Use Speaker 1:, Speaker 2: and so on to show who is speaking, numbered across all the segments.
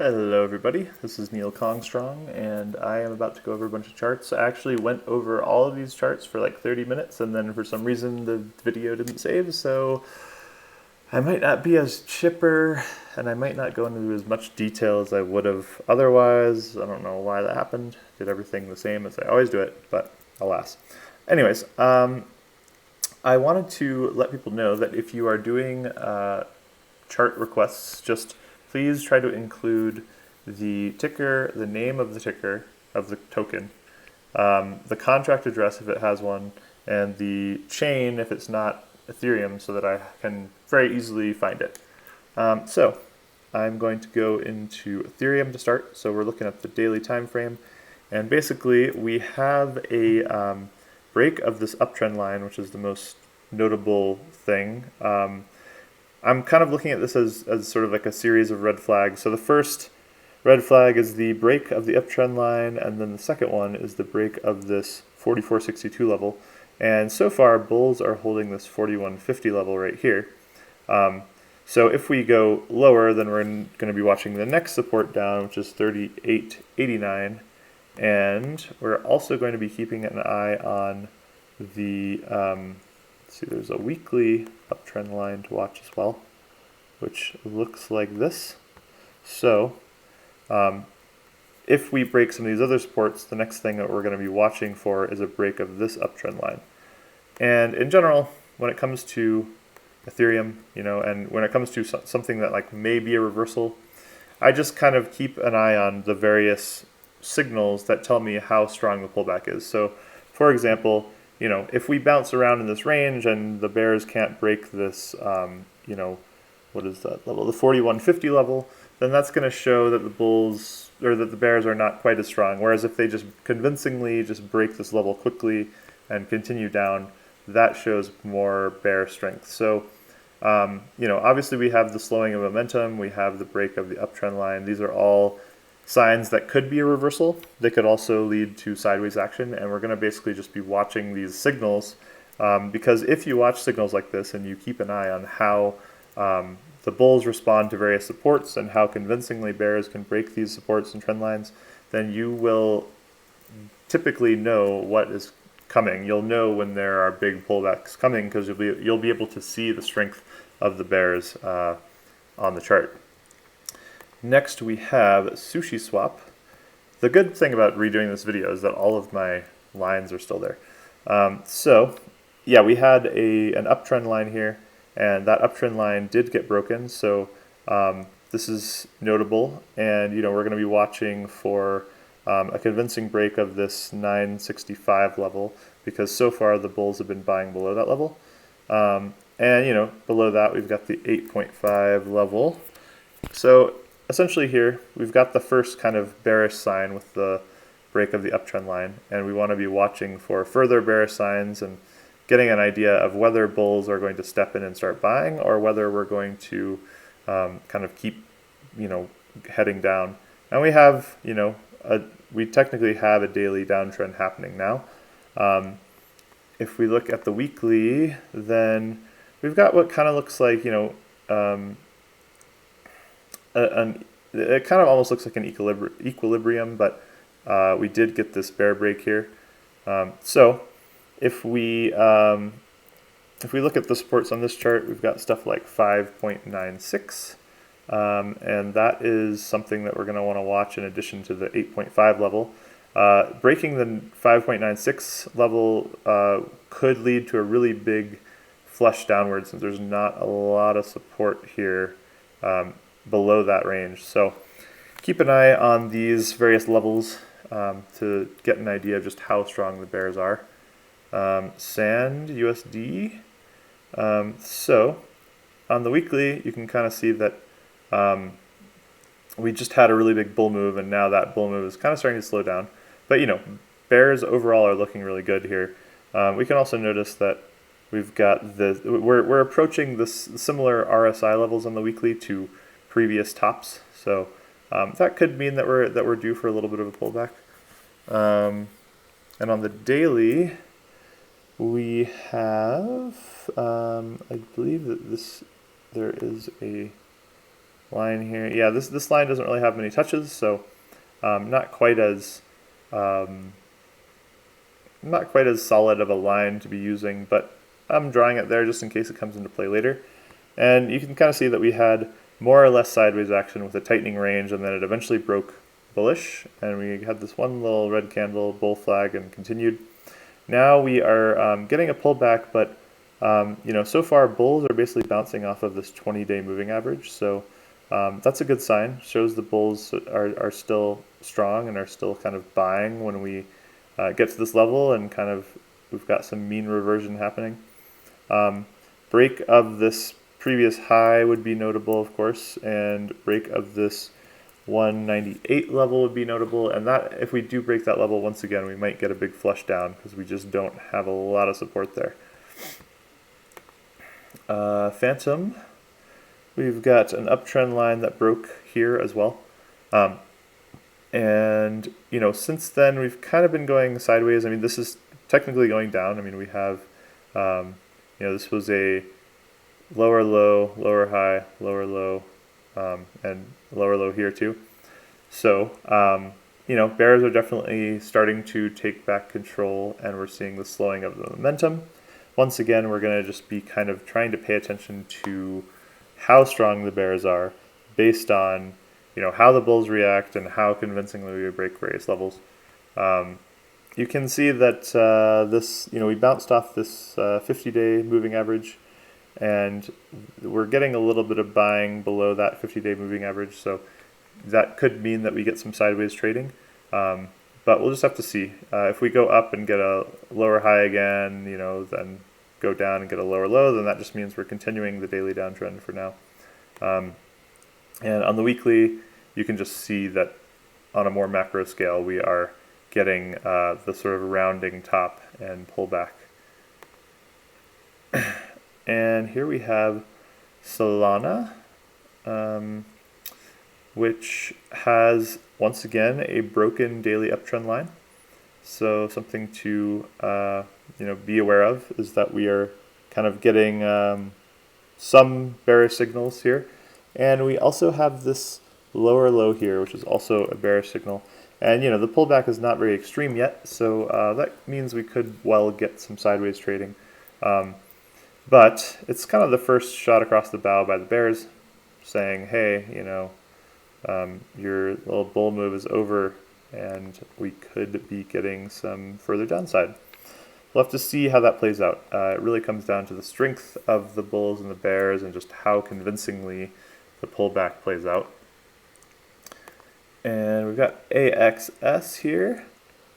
Speaker 1: Hello everybody, this is Neil Kongstrong and I am about to go over a bunch of charts. I actually went over all of these charts for like 30 minutes and then for some reason the video didn't save, so I might not be as chipper and I might not go into as much detail as I would have otherwise. I don't know why that happened. Did everything the same as I always do it, but alas. Anyways, I wanted to let people know that if you are doing chart requests, just please try to include the ticker, the name of the ticker of the token, the contract address if it has one, and the chain if it's not Ethereum, so that I can very easily find it. So I'm going to go into Ethereum to start. So we're looking at the daily time frame, and basically we have a break of this uptrend line, which is the most notable thing. I'm kind of looking at this as sort of like a series of red flags. So the first red flag is the break of the uptrend line, and then the second one is the break of this 4462 level. And so far, bulls are holding this 4150 level right here. So if we go lower, then we're going to be watching the next support down, which is 3889. And we're also going to be keeping an eye on the see, there's a weekly uptrend line to watch as well, which looks like this. So if we break some of these other supports, the next thing that we're going to be watching for is a break of this uptrend line. And in general, when it comes to Ethereum, and when it comes to something that like may be a reversal, I just kind of keep an eye on the various signals that tell me how strong the pullback is. So for example, if we bounce around in this range and the bears can't break this, what is that level? The 4150 level, then that's going to show that the bulls, or that the bears are not quite as strong. Whereas if they just convincingly just break this level quickly and continue down, that shows more bear strength. So, obviously we have the slowing of momentum, we have the break of the uptrend line. These are all signs that could be a reversal. They could also lead to sideways action, and we're going to basically just be watching these signals, because if you watch signals like this and you keep an eye on how the bulls respond to various supports and how convincingly bears can break these supports and trend lines, then you will typically know what is coming. You'll know when there are big pullbacks coming because you'll be able to see the strength of the bears on the chart. Next we have Sushiswap. The good thing about redoing this video is that all of my lines are still there. So yeah, we had an uptrend line here, and that uptrend line did get broken. So this is notable, and we're going to be watching for a convincing break of this 965 level, because so far the bulls have been buying below that level. And below that we've got the 8.5 level. So essentially here, we've got the first kind of bearish sign with the break of the uptrend line, and we want to be watching for further bearish signs and getting an idea of whether bulls are going to step in and start buying, or whether we're going to kind of keep, heading down. And we have, we technically have a daily downtrend happening now. If we look at the weekly, then we've got what kind of looks like, it kind of almost looks like an equilibrium, but we did get this bear break here. So if we look at the supports on this chart, we've got stuff like 5.96, and that is something that we're going to want to watch in addition to the 8.5 level. Breaking the 5.96 level could lead to a really big flush downward, since there's not a lot of support here below that range. So keep an eye on these various levels to get an idea of just how strong the bears are. Sand USD. So on the weekly, you can kind of see that we just had a really big bull move, and now that bull move is kind of starting to slow down. But bears overall are looking really good here. We can also notice that we've got we're approaching this similar RSI levels on the weekly to previous tops, so that could mean that we're due for a little bit of a pullback. And on the daily, we have I believe that there is a line here. Yeah, this line doesn't really have many touches, so not quite as solid of a line to be using, but I'm drawing it there just in case it comes into play later. And you can kind of see that we had more or less sideways action with a tightening range, and then it eventually broke bullish, and we had this one little red candle, bull flag, and continued. Now we are getting a pullback, but so far bulls are basically bouncing off of this 20-day moving average, so that's a good sign. Shows the bulls are still strong and are still kind of buying when we get to this level, and kind of we've got some mean reversion happening. Break of this previous high would be notable, of course, and break of this 198 level would be notable, and that if we do break that level once again, we might get a big flush down because we just don't have a lot of support there. Fantom, we've got an uptrend line that broke here as well, and since then we've kind of been going sideways. I mean, this is technically going down. I mean, we have this was a lower low, lower high, lower low, and lower low here too. So, bears are definitely starting to take back control, and we're seeing the slowing of the momentum. Once again, we're going to just be kind of trying to pay attention to how strong the bears are based on, how the bulls react and how convincingly we break various levels. You can see that we bounced off this 50-day moving average, and we're getting a little bit of buying below that 50-day moving average, so that could mean that we get some sideways trading, but we'll just have to see. If we go up and get a lower high again, then go down and get a lower low, then that just means we're continuing the daily downtrend for now. And on the weekly, you can just see that on a more macro scale, we are getting the sort of rounding top and pullback. And here we have Solana, which has, once again, a broken daily uptrend line. So something to be aware of is that we are kind of getting some bearish signals here. And we also have this lower low here, which is also a bearish signal. And the pullback is not very extreme yet, so that means we could well get some sideways trading. But it's kind of the first shot across the bow by the bears, saying, hey, your little bull move is over, and we could be getting some further downside. We'll have to see how that plays out. It really comes down to the strength of the bulls and the bears and just how convincingly the pullback plays out. And we've got AXS here.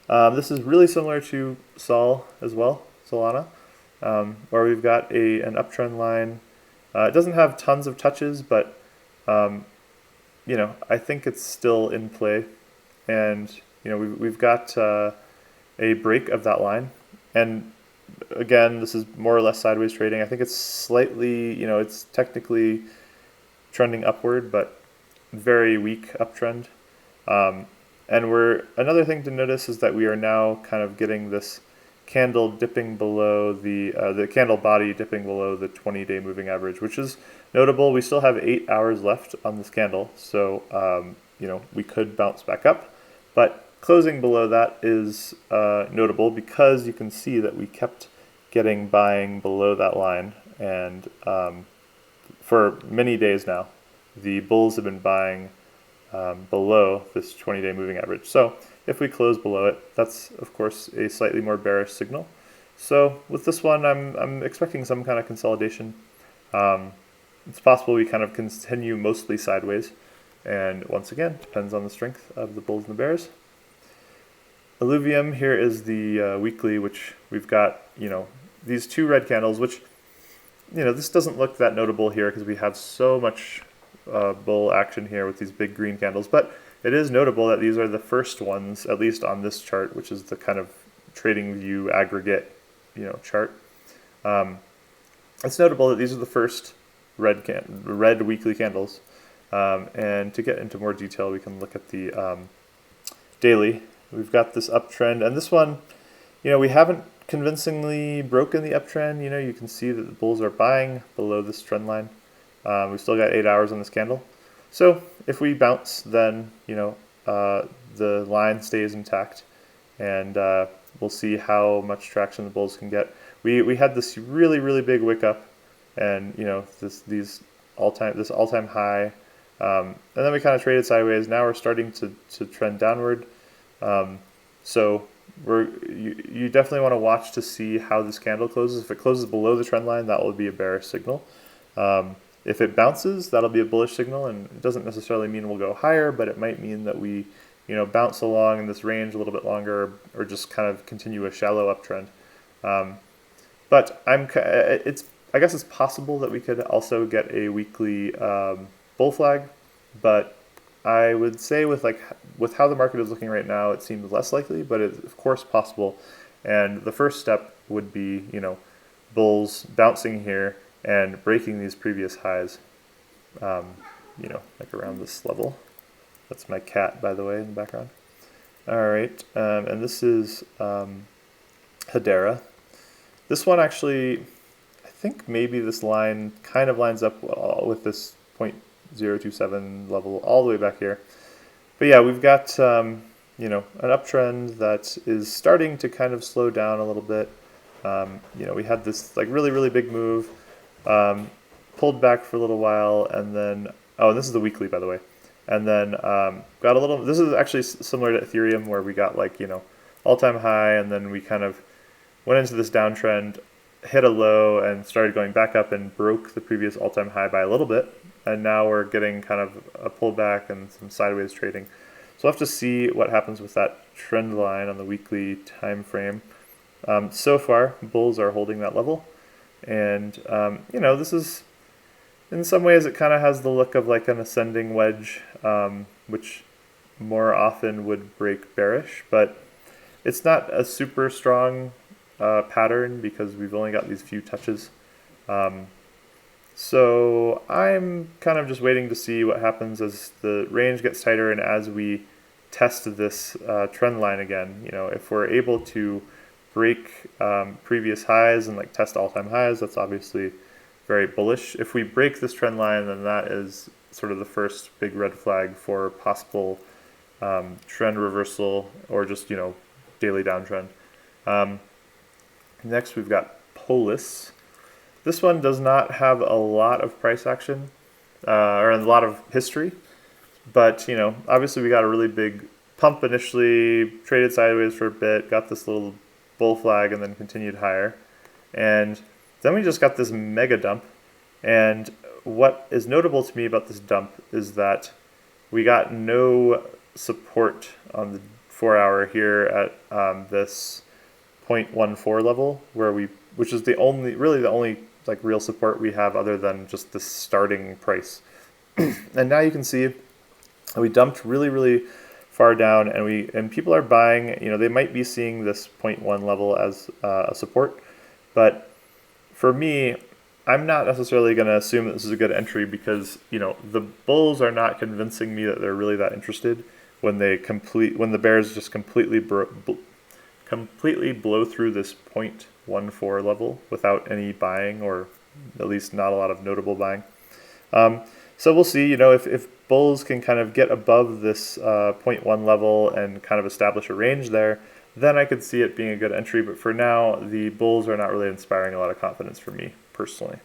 Speaker 1: This is really similar to Sol as well, Solana, where we've got an uptrend line. It doesn't have tons of touches, but I think it's still in play. And we've got a break of that line. And again, this is more or less sideways trading. I think it's slightly, it's technically trending upward, but very weak uptrend. And another thing to notice is that we are now kind of getting this candle dipping below the candle body dipping below the 20-day moving average, which is notable. We still have 8 hours left on this candle, so we could bounce back up, but closing below that is notable because you can see that we kept getting buying below that line, and for many days now, the bulls have been buying below this 20-day moving average. So if we close below it, that's of course a slightly more bearish signal. So with this one, I'm expecting some kind of consolidation. It's possible we kind of continue mostly sideways, and once again, depends on the strength of the bulls and the bears. Illuvium here is the weekly, which we've got these two red candles, which this doesn't look that notable here because we have so much bull action here with these big green candles, but it is notable that these are the first ones, at least on this chart, which is the kind of trading view aggregate chart. It's notable that these are the first red weekly candles, and to get into more detail, we can look at the daily. We've got this uptrend, and this one, we haven't convincingly broken the uptrend. You can see that the bulls are buying below this trend line. We've still got 8 hours on this candle. So if we bounce, then the line stays intact, and we'll see how much traction the bulls can get. We had this really big wick up, and this all-time high, and then we kind of traded sideways. Now we're starting to trend downward. So you definitely want to watch to see how this candle closes. If it closes below the trend line, that will be a bearish signal. If it bounces, that'll be a bullish signal, and it doesn't necessarily mean we'll go higher, but it might mean that we bounce along in this range a little bit longer, or just kind of continue a shallow uptrend. But I guess it's possible that we could also get a weekly bull flag, but I would say with how the market is looking right now, it seems less likely, but it's of course possible. And the first step would be bulls bouncing here and breaking these previous highs, like around this level. That's my cat, by the way, in the background. All right, and this is Hedera. This one actually, I think maybe this line kind of lines up with this 0.027 level all the way back here. But yeah, we've got an uptrend that is starting to kind of slow down a little bit. We had this really big move, pulled back for a little while, and then and this is the weekly, by the way, and then got a little. This is actually similar to Ethereum, where we got all-time high, and then we kind of went into this downtrend, hit a low, and started going back up and broke the previous all-time high by a little bit. And now we're getting kind of a pullback and some sideways trading. So we'll have to see what happens with that trend line on the weekly time frame. So far, bulls are holding that level. And, this is, in some ways, it kind of has the look of like an ascending wedge, which more often would break bearish. But it's not a super strong pattern because we've only got these few touches. So I'm kind of just waiting to see what happens as the range gets tighter and as we test this trend line again. If we're able to break previous highs and test all-time highs, that's obviously very bullish. If we break this trend line, then that is sort of the first big red flag for possible trend reversal or just daily downtrend. Next, we've got POLIS. This one does not have a lot of price action or a lot of history, but obviously we got a really big pump initially, traded sideways for a bit, got this little bull flag, and then continued higher, and then we just got this mega dump. And what is notable to me about this dump is that we got no support on the 4-hour here at this 0.14 level, which is the only real support we have other than just the starting price. And now you can see we dumped really far down, and people are buying. They might be seeing this 0.1 level as a support, but for me, I'm not necessarily going to assume that this is a good entry because the bulls are not convincing me that they're really that interested when the bears just completely blow through this 0.14 level without any buying, or at least not a lot of notable buying. So we'll see, if bulls can kind of get above this 0.1 level and kind of establish a range there, then I could see it being a good entry. But for now, the bulls are not really inspiring a lot of confidence for me personally.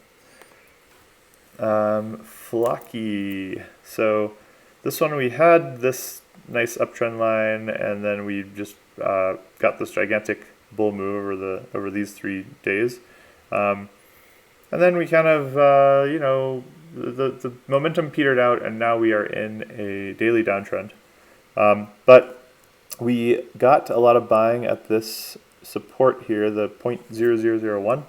Speaker 1: FLOKI. So this one, we had this nice uptrend line, and then we just got this gigantic bull move over these 3 days. And then we kind of, the momentum petered out, and now we are in a daily downtrend. But we got a lot of buying at this support here, the 0.0001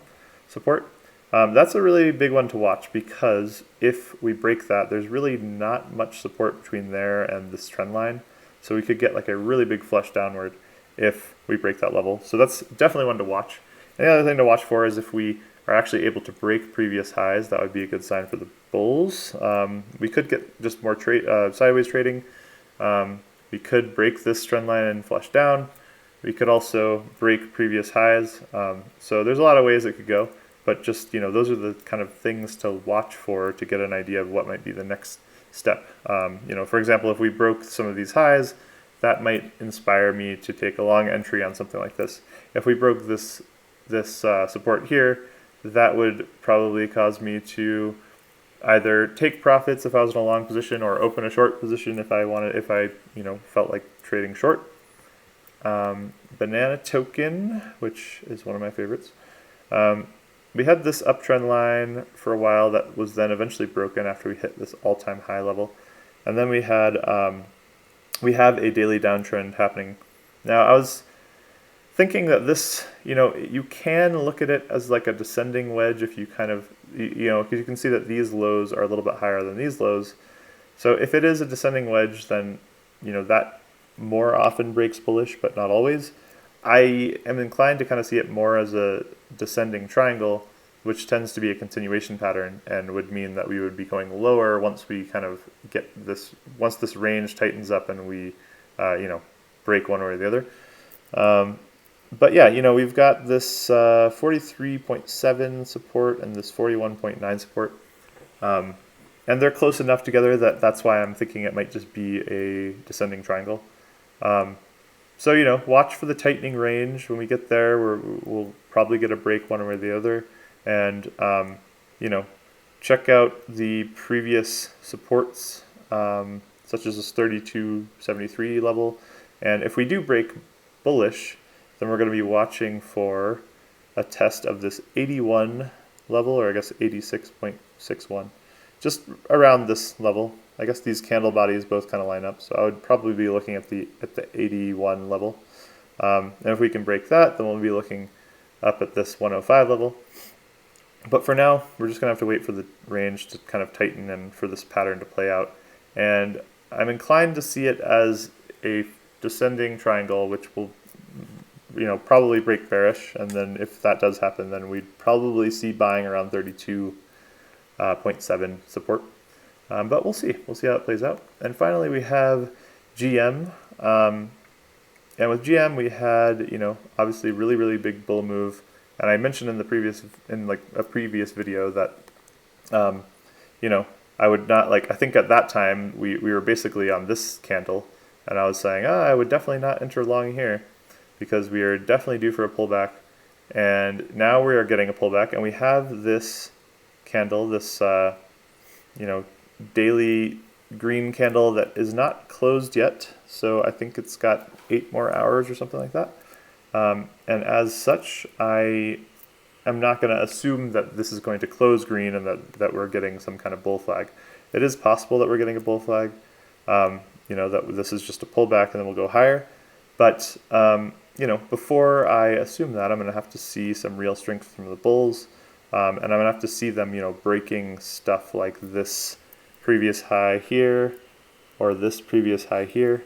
Speaker 1: support. That's a really big one to watch because if we break that, there's really not much support between there and this trend line. So we could get a really big flush downward if we break that level. So that's definitely one to watch. And the other thing to watch for is if we are actually able to break previous highs, that would be a good sign for the bulls. We could get just more sideways trading. We could break this trend line and flush down. We could also break previous highs. So there's a lot of ways it could go, but just those are the kind of things to watch for to get an idea of what might be the next step. For example, if we broke some of these highs, that might inspire me to take a long entry on something like this. If we broke this support here, that would probably cause me to either take profits if I was in a long position, or open a short position if I felt like trading short. Banana token, which is one of my favorites. We had this uptrend line for a while that was then eventually broken after we hit this all-time high level, and then we have a daily downtrend happening. Now I was thinking that this, you can look at it as like a descending wedge if you kind of, because you can see that these lows are a little bit higher than these lows. So if it is a descending wedge, then that more often breaks bullish, but not always. I am inclined to kind of see it more as a descending triangle, which tends to be a continuation pattern and would mean that we would be going lower once we kind of get this, once this range tightens up and we, break one way or the other. But yeah, we've got this 43.7 support and this 41.9 support. And they're close enough together that that's why I'm thinking it might just be a descending triangle. So, watch for the tightening range. When we get there, we'll probably get a break one way or the other. And, check out the previous supports, such as this 32.73 level. And if we do break bullish, then we're going to be watching for a test of this 81 level, or I guess 86.61, just around this level. I guess these candle bodies both kind of line up, so I would probably be looking at the 81 level. And if we can break that, then we'll be looking up at this 105 level. But for now, we're just going to have to wait for the range to kind of tighten and for this pattern to play out. And I'm inclined to see it as a descending triangle, which will probably break bearish, and then if that does happen, then we'd probably see buying around 32.7 support. But we'll see how it plays out. And finally, we have GM. And with GM, we had obviously really big bull move. And I mentioned in a previous video that I would not I think at that time we were basically on this candle, and I was saying I would definitely not enter long here, because we are definitely due for a pullback. And now we are getting a pullback, and we have this candle, this daily green candle that is not closed yet. So I think it's got 8 more hours or something like that. And as such, I am not going to assume that this is going to close green and that we're getting some kind of bull flag. It is possible that we're getting a bull flag, that this is just a pullback and then we'll go higher. But before I assume that, I'm going to have to see some real strength from the bulls, and I'm going to have to see them, breaking stuff like this previous high here or this previous high here.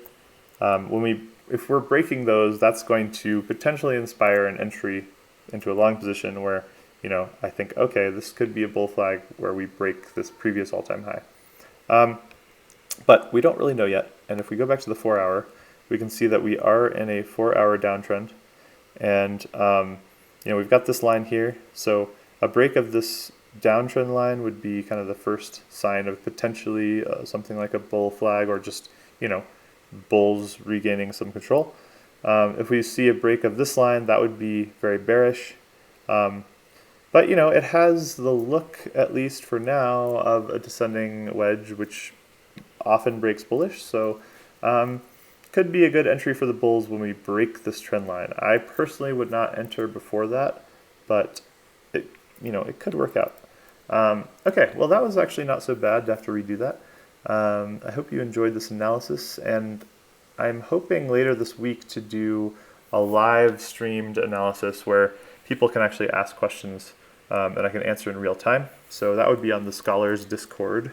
Speaker 1: If we're breaking those, that's going to potentially inspire an entry into a long position where, I think, okay, this could be a bull flag where we break this previous all-time high. But we don't really know yet. And if we go back to the 4-hour, we can see that we are in a 4-hour downtrend, and we've got this line here. So a break of this downtrend line would be kind of the first sign of potentially something like a bull flag, or just bulls regaining some control. If we see a break of this line, that would be very bearish. But it has the look, at least for now, of a descending wedge, which often breaks bullish. So could be a good entry for the bulls when we break this trend line. I personally would not enter before that, but it could work out. Okay, well, that was actually not so bad to have to redo that. I hope you enjoyed this analysis, and I'm hoping later this week to do a live streamed analysis where people can actually ask questions and I can answer in real time. So that would be on the Scholars Discord.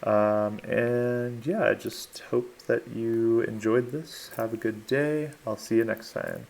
Speaker 1: And yeah, I just hope that you enjoyed this. Have a good day. I'll see you next time.